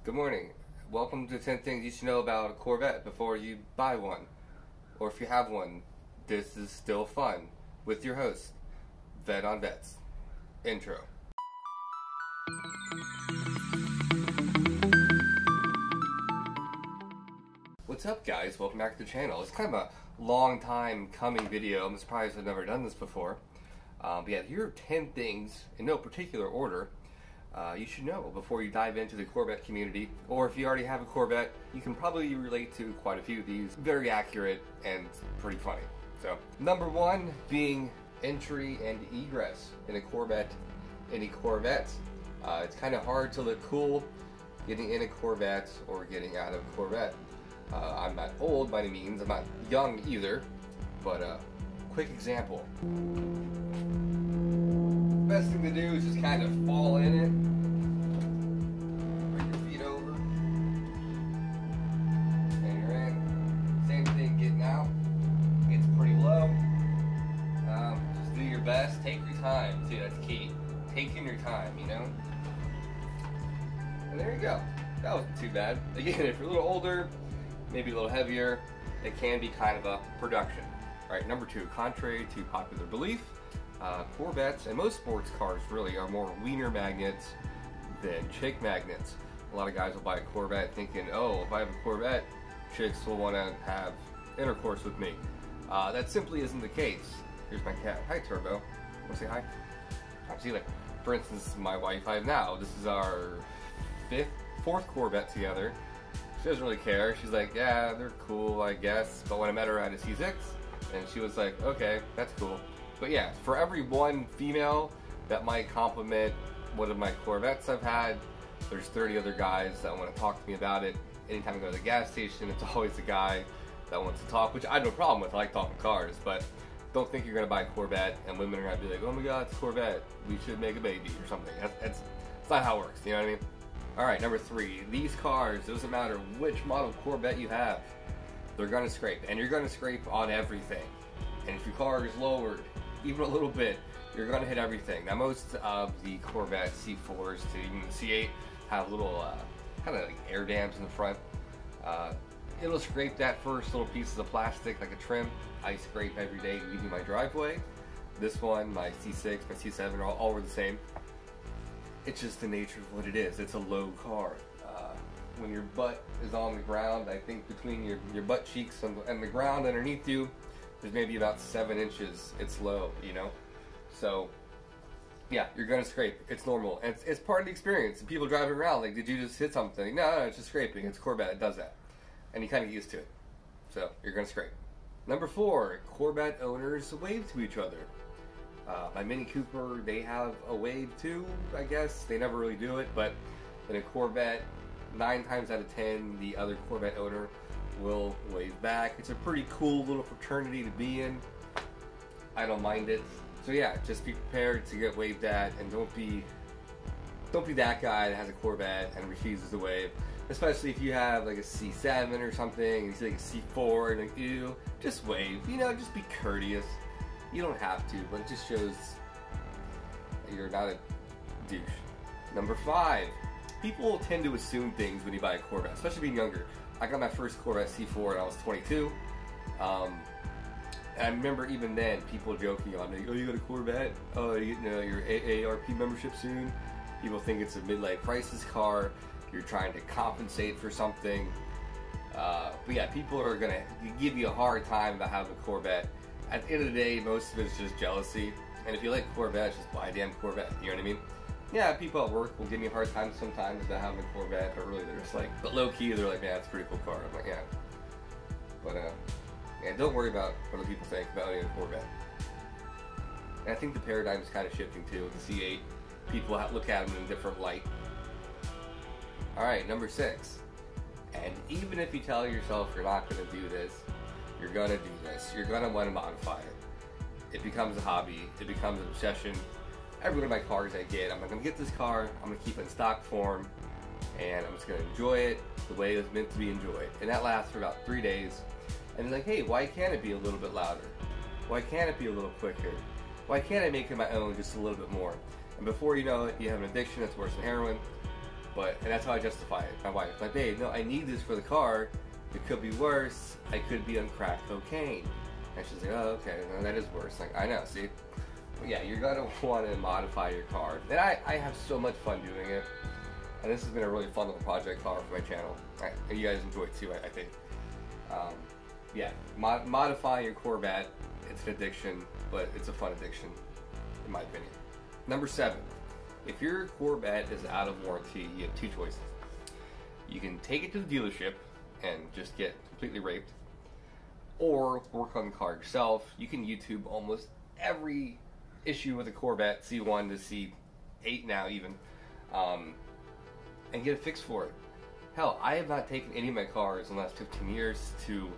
Good morning. Welcome to 10 things you should know about a Corvette before you buy one. Or if you have one, this is still fun. With your host, Vet on Vets. Intro. What's up, guys? Welcome back to the channel. It's kind of a long time coming video. I'm surprised I've never done this before. But yeah, here are 10 things in no particular order you should know before you dive into the Corvette community. Or if you already have a Corvette, you can probably relate to quite a few of these. Very accurate and pretty funny. So, number one being entry and egress in a Corvette. It's kind of hard to look cool getting in a Corvette or getting out of a Corvette. I'm not old by any means, I'm not young either, but quick example. Best thing to do is just kind of fall in it. Bring your feet over. And you're in. Same thing getting out. It's pretty low. Just do your best. Take your time. See, that's key. Taking your time, you know? And there you go. That wasn't too bad. Again, if you're a little older, maybe a little heavier, it can be kind of a production. All right, number two, contrary to popular belief, Corvettes and most sports cars really are more wiener magnets than chick magnets. A lot of guys will buy a Corvette thinking, oh, if I have a Corvette, chicks will want to have intercourse with me. That simply isn't the case. Here's my cat. Hi, Turbo. Want to say hi? I'll see you later. For instance, my wife I have now, this is our fourth Corvette together. She doesn't really care. She's like, yeah, they're cool, I guess. But when I met her, I had a C6, and she was like, okay, that's cool. But yeah, for every one female that might compliment one of my Corvettes I've had, there's 30 other guys that want to talk to me about it. Anytime I go to the gas station, it's always a guy that wants to talk, which I have no problem with. I like talking cars, but don't think you're going to buy a Corvette and women are going to be like, oh my god, it's a Corvette, we should make a baby or something. That's not how it works, you know what I mean? Alright, number three, these cars, it doesn't matter which model Corvette you have, they're going to scrape, and you're going to scrape on everything. And if your car is lowered even a little bit, you're going to hit everything. Now most of the Corvette C4s to even the C8 have little kind of like air dams in the front. It'll scrape that first little pieces of plastic like a trim. I scrape every day leaving my driveway. This one, my C6, my C7 all were the same. It's just the nature of what it is. It's a low car. When your butt is on the ground, I think between your butt cheeks and the ground underneath you, there's maybe about 7 inches. It's low, you know? So, yeah, you're gonna scrape. It's normal. And it's part of the experience. People driving around, like, did you just hit something? No, it's just scraping. It's Corvette. It does that. And you kind of get used to it. So, you're gonna scrape. Number four, Corvette owners wave to each other. My Mini Cooper, they have a wave too, I guess. They never really do it, but in a Corvette, 9 times out of 10, the other Corvette owner will wave back. It's a pretty cool little fraternity to be in. I don't mind it. So yeah, just be prepared to get waved at, and don't be that guy that has a Corvette and refuses to wave. Especially if you have like a C7 or something, and you see like a C4 and like, ew, just wave. You know, just be courteous. You don't have to, but it just shows that you're not a douche. Number five, people tend to assume things when you buy a Corvette, especially being younger. I got my first Corvette C4 when I was 22. And I remember even then, people joking on me, oh, you got a Corvette? Oh, you know, your AARP membership soon? People think it's a midlife crisis car. You're trying to compensate for something. But yeah, people are going to give you a hard time about having a Corvette. At the end of the day, most of it's just jealousy. And if you like Corvettes, just buy a damn Corvette. You know what I mean? Yeah, people at work will give me a hard time sometimes about having a Corvette, but really they're just like, but low key, they're like, man, it's a pretty cool car. I'm like, yeah. But, yeah, don't worry about what other people think about owning a Corvette. And I think the paradigm is kind of shifting too with the C8. People look at them in a different light. Alright, number 6. And even if you tell yourself you're not going to do this, you're going to do this. You're going to want to modify it. It becomes a hobby. It becomes an obsession. Every one of my cars I get, I'm like, I'm going to get this car, I'm going to keep it in stock form, and I'm just going to enjoy it the way it's meant to be enjoyed. And that lasts for about 3 days. And then like, hey, why can't it be a little bit louder? Why can't it be a little quicker? Why can't I make it my own just a little bit more? And before you know it, you have an addiction that's worse than heroin. And that's how I justify it. My wife, like, babe, no, I need this for the car. It could be worse. I could be on crack cocaine. And she's like, oh, okay, no, that is worse. Like, I know, see? But yeah, you're gonna want to modify your car. And I have so much fun doing it. And this has been a really fun little project car for my channel. And you guys enjoy it too, I think. Yeah, modifying your Corvette, it's an addiction, but it's a fun addiction, in my opinion. Number 7, if your Corvette is out of warranty, you have 2 choices. You can take it to the dealership and just get completely raped, or work on the car yourself. You can YouTube almost every issue with a Corvette, C1 to C8 now even, and get a fix for it. Hell, I have not taken any of my cars in the last 15 years to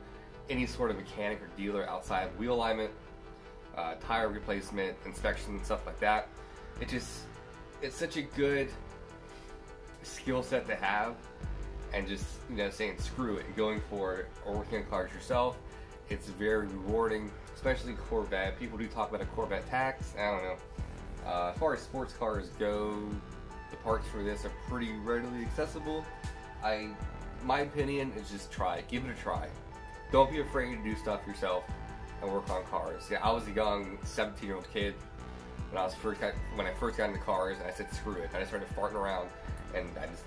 any sort of mechanic or dealer outside of wheel alignment, tire replacement, inspection, stuff like that. It's such a good skill set to have, and just, you know, saying screw it and going for it, or working on cars yourself. It's very rewarding, especially Corvette. People do talk about a Corvette tax. I don't know. As far as sports cars go, the parts for this are pretty readily accessible. My opinion is just try it. Give it a try. Don't be afraid to do stuff yourself and work on cars. Yeah, I was a young 17-year-old kid when I first got into cars, and I said screw it. And I started farting around, and I just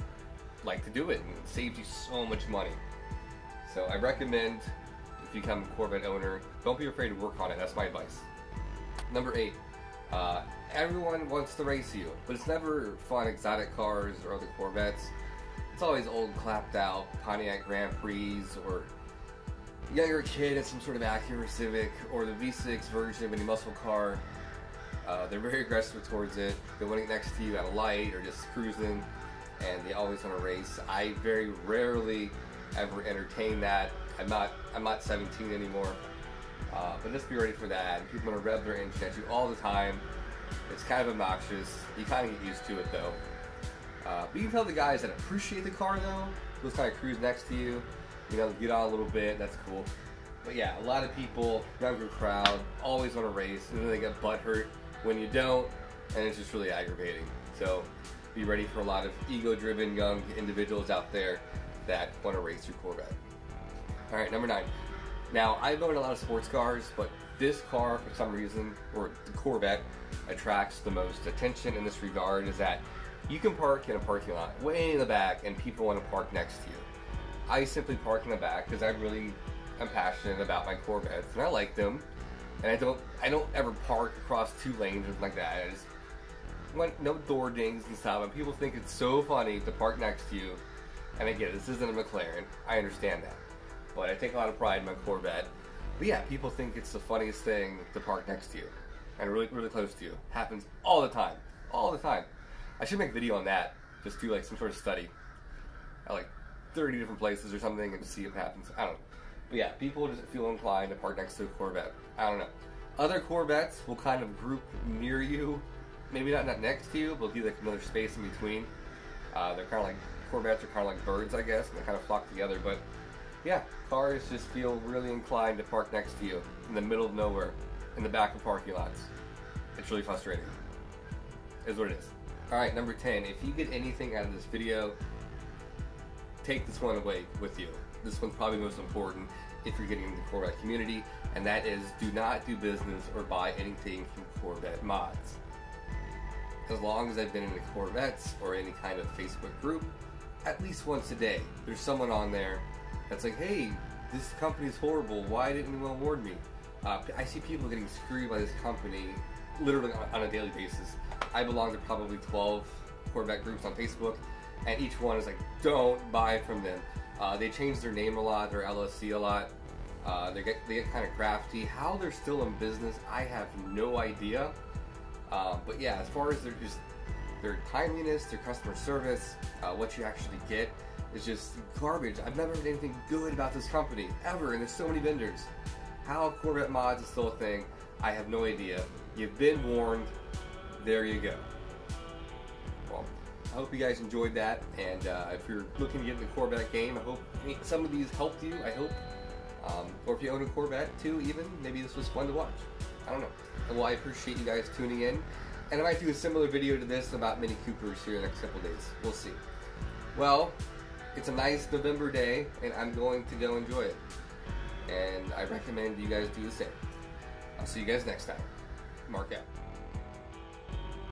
like to do it, and it saves you so much money. So I recommend, if you become a Corvette owner, don't be afraid to work on it. That's my advice. Number 8, everyone wants to race you, but it's never fun exotic cars or other Corvettes. It's always old, clapped out Pontiac Grand Prix, or younger kid in some sort of Acura Civic, or the V6 version of any muscle car. They're very aggressive towards it. They want to get next to you at a light or just cruising, and they always want to race. I very rarely ever entertain that. I'm not 17 anymore, but just be ready for that. People want to rev their engine at you all the time. It's kind of obnoxious. You kind of get used to it though. But you can tell the guys that appreciate the car though, those kind of cruise next to you, you know, get on a little bit, that's cool. But yeah, a lot of people, younger crowd, always want to race, and then they get butthurt when you don't, and it's just really aggravating. So be ready for a lot of ego-driven young individuals out there that want to race your Corvette. Alright, number 9. Now, I've owned a lot of sports cars, but this car, for some reason, or the Corvette, attracts the most attention in this regard, is that you can park in a parking lot way in the back, and people want to park next to you. I simply park in the back because I really am passionate about my Corvettes, and I like them. And I don't ever park across 2 lanes or like that. I just want no door dings and stuff. And people think it's so funny to park next to you. And I get it, this isn't a McLaren. I understand that. But I take a lot of pride in my Corvette. But yeah, people think it's the funniest thing to park next to you and really, really close to you. Happens all the time. All the time. I should make a video on that. Just do like some sort of study at like 30 different places or something and just see what happens. I don't know. But yeah, people just feel inclined to park next to a Corvette. I don't know. Other Corvettes will kind of group near you. Maybe not next to you, but be like another space in between. They're kind of like, Corvettes are kind of like birds, I guess, and they kind of flock together. But yeah, cars just feel really inclined to park next to you in the middle of nowhere, in the back of parking lots. It's really frustrating. Is what it is. Alright, number 10. If you get anything out of this video, take this one away with you. This one's probably most important if you're getting into the Corvette community, and that is, do not do business or buy anything from Corvette mods. As long as I've been in the Corvettes or any kind of Facebook group, at least once a day, there's someone on there that's like, hey, this company's horrible, why didn't anyone warn me? I see people getting screwed by this company literally on a daily basis. I belong to probably 12 Corvette groups on Facebook, and each one is like, don't buy from them. They change their name a lot, their LLC a lot. They get kind of crafty. How they're still in business, I have no idea. But yeah, as far as their timeliness, their customer service, what you actually get is just garbage. I've never heard anything good about this company, ever, and there's so many vendors. How Corvette mods is still a thing, I have no idea. You've been warned. There you go. Well, I hope you guys enjoyed that, and if you're looking to get in the Corvette game, I hope some of these helped you, I hope. Or if you own a Corvette too, even, maybe this was fun to watch. I don't know. Well, I appreciate you guys tuning in, and I might do a similar video to this about Mini Coopers here in the next couple days. We'll see. Well, it's a nice November day, and I'm going to go enjoy it. And I recommend you guys do the same. I'll see you guys next time. Mark out.